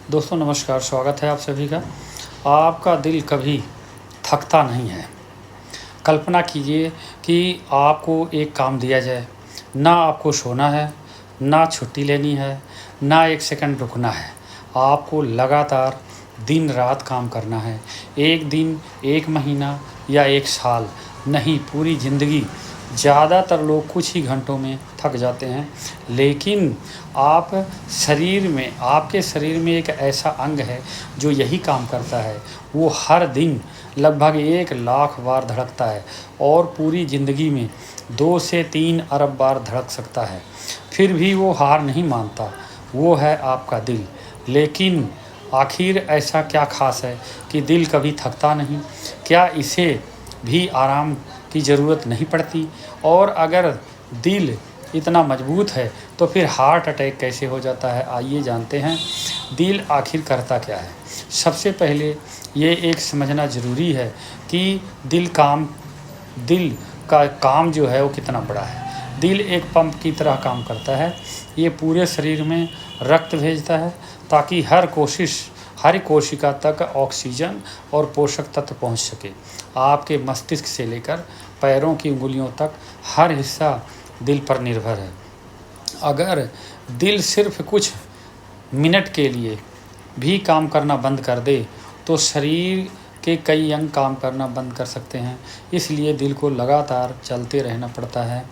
दोस्तों नमस्कार, स्वागत है आप सभी का। आपका दिल कभी थकता नहीं है। कल्पना कीजिए कि आपको एक काम दिया जाए, ना आपको सोना है, ना छुट्टी लेनी है, ना एक सेकंड रुकना है। आपको लगातार दिन रात काम करना है। एक दिन, एक महीना या एक साल नहीं, पूरी ज़िंदगी। ज़्यादातर लोग कुछ ही घंटों में थक जाते हैं, लेकिन आपके शरीर में एक ऐसा अंग है जो यही काम करता है। वो हर दिन लगभग 1 लाख बार धड़कता है और पूरी ज़िंदगी में 2 से 3 अरब बार धड़क सकता है। फिर भी वो हार नहीं मानता। वो है आपका दिल। लेकिन आखिर ऐसा क्या खास है कि दिल कभी थकता नहीं? क्या इसे भी आराम की ज़रूरत नहीं पड़ती? और अगर दिल इतना मजबूत है तो फिर हार्ट अटैक कैसे हो जाता है? आइए जानते हैं दिल आखिर करता क्या है। सबसे पहले ये एक समझना ज़रूरी है कि दिल का काम जो है वो कितना बड़ा है। दिल एक पंप की तरह काम करता है। ये पूरे शरीर में रक्त भेजता है ताकि हर कोशिका तक ऑक्सीजन और पोषक तत्व पहुंच सके। आपके मस्तिष्क से लेकर पैरों की उंगलियों तक हर हिस्सा दिल पर निर्भर है। अगर दिल सिर्फ कुछ मिनट के लिए भी काम करना बंद कर दे तो शरीर के कई अंग काम करना बंद कर सकते हैं। इसलिए दिल को लगातार चलते रहना पड़ता है।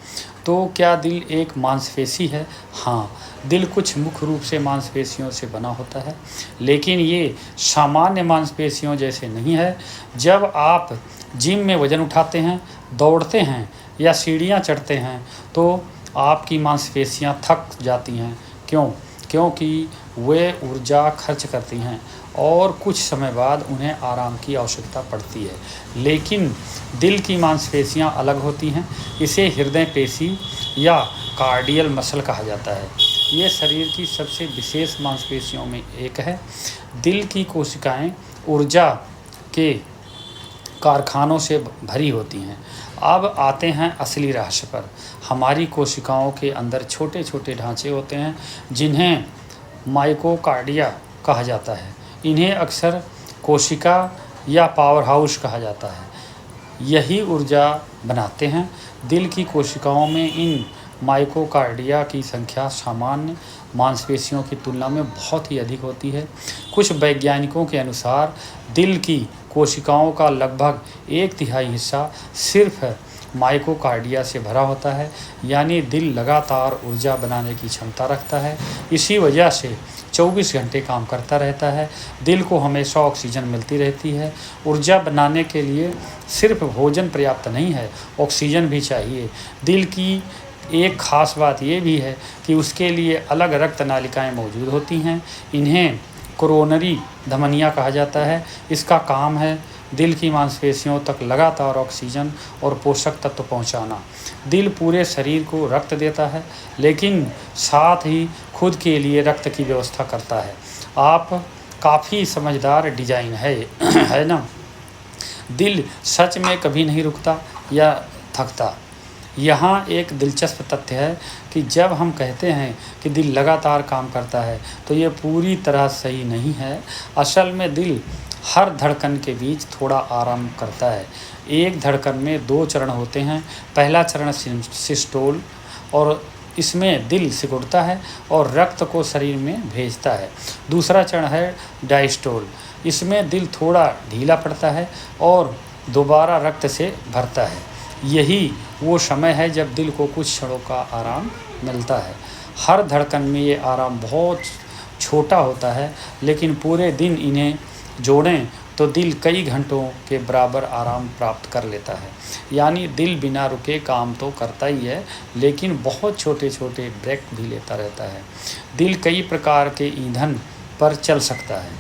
तो क्या दिल एक मांसपेशी है? हाँ, दिल कुछ मुख्य रूप से मांसपेशियों से बना होता है, लेकिन ये सामान्य मांसपेशियों जैसे नहीं है। जब आप जिम में वज़न उठाते हैं, दौड़ते हैं या सीढ़ियाँ चढ़ते हैं तो आपकी मांसपेशियाँ थक जाती हैं। क्यों? क्योंकि वे ऊर्जा खर्च करती हैं और कुछ समय बाद उन्हें आराम की आवश्यकता पड़ती है। लेकिन दिल की मांसपेशियाँ अलग होती हैं। इसे हृदय पेशी या कार्डियल मसल कहा जाता है। ये शरीर की सबसे विशेष मांसपेशियों में एक है। दिल की कोशिकाएं ऊर्जा के कारखानों से भरी होती हैं। अब आते हैं असली रहस्य पर। हमारी कोशिकाओं के अंदर छोटे छोटे ढांचे होते हैं जिन्हें माइकोकार्डिया कहा जाता है। इन्हें अक्सर कोशिका या पावर हाउस कहा जाता है। यही ऊर्जा बनाते हैं। दिल की कोशिकाओं में इन माइकोकार्डिया की संख्या सामान्य मांसपेशियों की तुलना में बहुत ही अधिक होती है। कुछ वैज्ञानिकों के अनुसार दिल की कोशिकाओं का लगभग 1/3 हिस्सा सिर्फ माइकोकार्डिया से भरा होता है, यानी दिल लगातार ऊर्जा बनाने की क्षमता रखता है। इसी वजह से 24 घंटे काम करता रहता है। दिल को हमेशा ऑक्सीजन मिलती रहती है। ऊर्जा बनाने के लिए सिर्फ भोजन पर्याप्त नहीं है, ऑक्सीजन भी चाहिए। दिल की एक ख़ास बात ये भी है कि उसके लिए अलग रक्त नालिकाएं मौजूद होती हैं। इन्हें कोरोनरी धमनियाँ कहा जाता है। इसका काम है दिल की मांसपेशियों तक लगातार ऑक्सीजन और पोषक तत्व पहुंचाना। दिल पूरे शरीर को रक्त देता है, लेकिन साथ ही खुद के लिए रक्त की व्यवस्था करता है। आप काफ़ी समझदार डिजाइन है है ना? दिल सच में कभी नहीं रुकता या थकता। यहाँ एक दिलचस्प तथ्य है कि जब हम कहते हैं कि दिल लगातार काम करता है तो ये पूरी तरह सही नहीं है। असल में दिल हर धड़कन के बीच थोड़ा आराम करता है। एक धड़कन में 2 चरण होते हैं। पहला चरण सिस्टोल, और इसमें दिल सिकुड़ता है और रक्त को शरीर में भेजता है। दूसरा चरण है डायस्टोल। इसमें दिल थोड़ा ढीला पड़ता है और दोबारा रक्त से भरता है। यही वो समय है जब दिल को कुछ क्षणों का आराम मिलता है। हर धड़कन में ये आराम बहुत छोटा होता है, लेकिन पूरे दिन इन्हें जोड़ें तो दिल कई घंटों के बराबर आराम प्राप्त कर लेता है। यानी दिल बिना रुके काम तो करता ही है, लेकिन बहुत छोटे छोटे ब्रेक भी लेता रहता है। दिल कई प्रकार के ईंधन पर चल सकता है।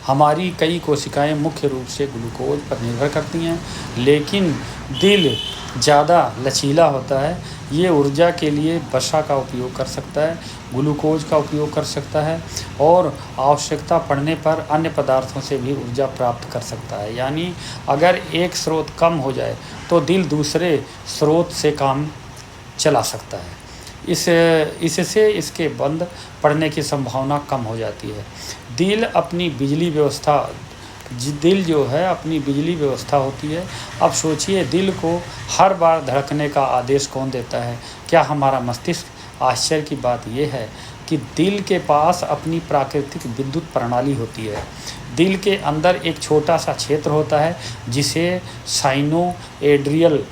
हमारी कई कोशिकाएं मुख्य रूप से ग्लूकोज पर निर्भर करती हैं, लेकिन दिल ज़्यादा लचीला होता है। ये ऊर्जा के लिए वसा का उपयोग कर सकता है, ग्लूकोज का उपयोग कर सकता है और आवश्यकता पड़ने पर अन्य पदार्थों से भी ऊर्जा प्राप्त कर सकता है। यानी अगर एक स्रोत कम हो जाए तो दिल दूसरे स्रोत से काम चला सकता है। इससे इसके बंद पड़ने की संभावना कम हो जाती है। दिल अपनी बिजली व्यवस्था दिल जो है अपनी बिजली व्यवस्था होती है। अब सोचिए, दिल को हर बार धड़कने का आदेश कौन देता है? क्या हमारा मस्तिष्क? आश्चर्य की बात यह है कि दिल के पास अपनी प्राकृतिक विद्युत प्रणाली होती है। दिल के अंदर एक छोटा सा क्षेत्र होता है जिसे साइनोएड्रियल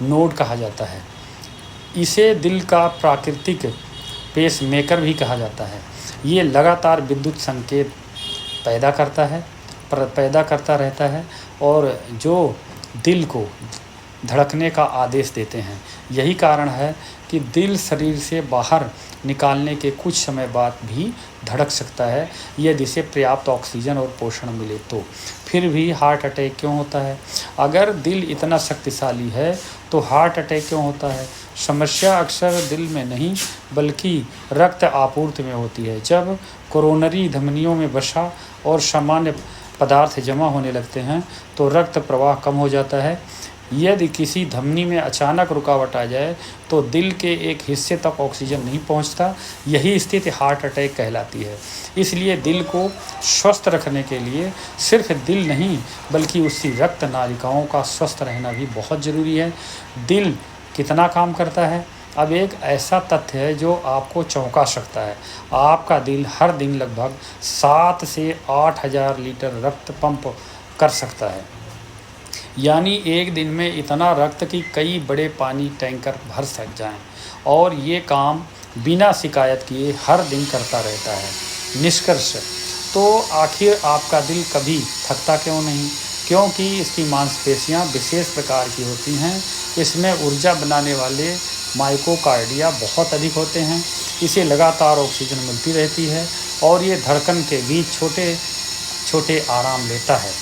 नोड कहा जाता है। इसे दिल का प्राकृतिक पेसमेकर भी कहा जाता है। ये लगातार विद्युत संकेत पैदा करता रहता है और जो दिल को धड़कने का आदेश देते हैं। यही कारण है कि दिल शरीर से बाहर निकालने के कुछ समय बाद भी धड़क सकता है, यदि इसे पर्याप्त ऑक्सीजन और पोषण मिले तो। फिर भी हार्ट अटैक क्यों होता है? अगर दिल इतना शक्तिशाली है तो हार्ट अटैक क्यों होता है? समस्या अक्सर दिल में नहीं बल्कि रक्त आपूर्ति में होती है। जब कोरोनरी धमनियों में वसा और सामान्य पदार्थ जमा होने लगते हैं तो रक्त प्रवाह कम हो जाता है। यदि किसी धमनी में अचानक रुकावट आ जाए तो दिल के एक हिस्से तक ऑक्सीजन नहीं पहुंचता। यही स्थिति हार्ट अटैक कहलाती है। इसलिए दिल को स्वस्थ रखने के लिए सिर्फ दिल नहीं बल्कि उसकी रक्त नालिकाओं का स्वस्थ रहना भी बहुत ज़रूरी है। दिल कितना काम करता है? अब एक ऐसा तथ्य है जो आपको चौंका सकता है। आपका दिल हर दिन लगभग 7 से 8,000 लीटर रक्त पंप कर सकता है। यानी एक दिन में इतना रक्त कि कई बड़े पानी टैंकर भर सक जाएं, और ये काम बिना शिकायत किए हर दिन करता रहता है। निष्कर्ष तो आखिर आपका दिल कभी थकता क्यों नहीं? क्योंकि इसकी मांसपेशियां विशेष प्रकार की होती हैं। इसमें ऊर्जा बनाने वाले माइक्रोकार्डिया बहुत अधिक होते हैं। इसे लगातार ऑक्सीजन मिलती रहती है और ये धड़कन के बीच छोटे छोटे आराम लेता है।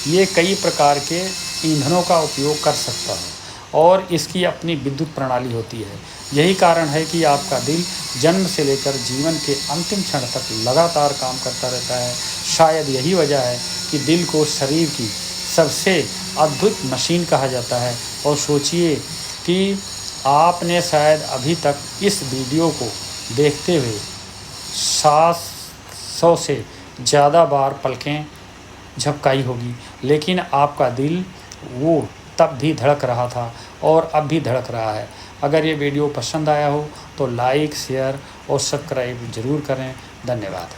ये कई प्रकार के ईंधनों का उपयोग कर सकता है और इसकी अपनी विद्युत प्रणाली होती है। यही कारण है कि आपका दिल जन्म से लेकर जीवन के अंतिम क्षण तक लगातार काम करता रहता है। शायद यही वजह है कि दिल को शरीर की सबसे अद्भुत मशीन कहा जाता है। और सोचिए कि आपने शायद अभी तक इस वीडियो को देखते हुए 700 से ज़्यादा बार पलकें झपकाई होगी, लेकिन आपका दिल वो तब भी धड़क रहा था और अब भी धड़क रहा है। अगर ये वीडियो पसंद आया हो तो लाइक, शेयर और सब्सक्राइब ज़रूर करें। धन्यवाद।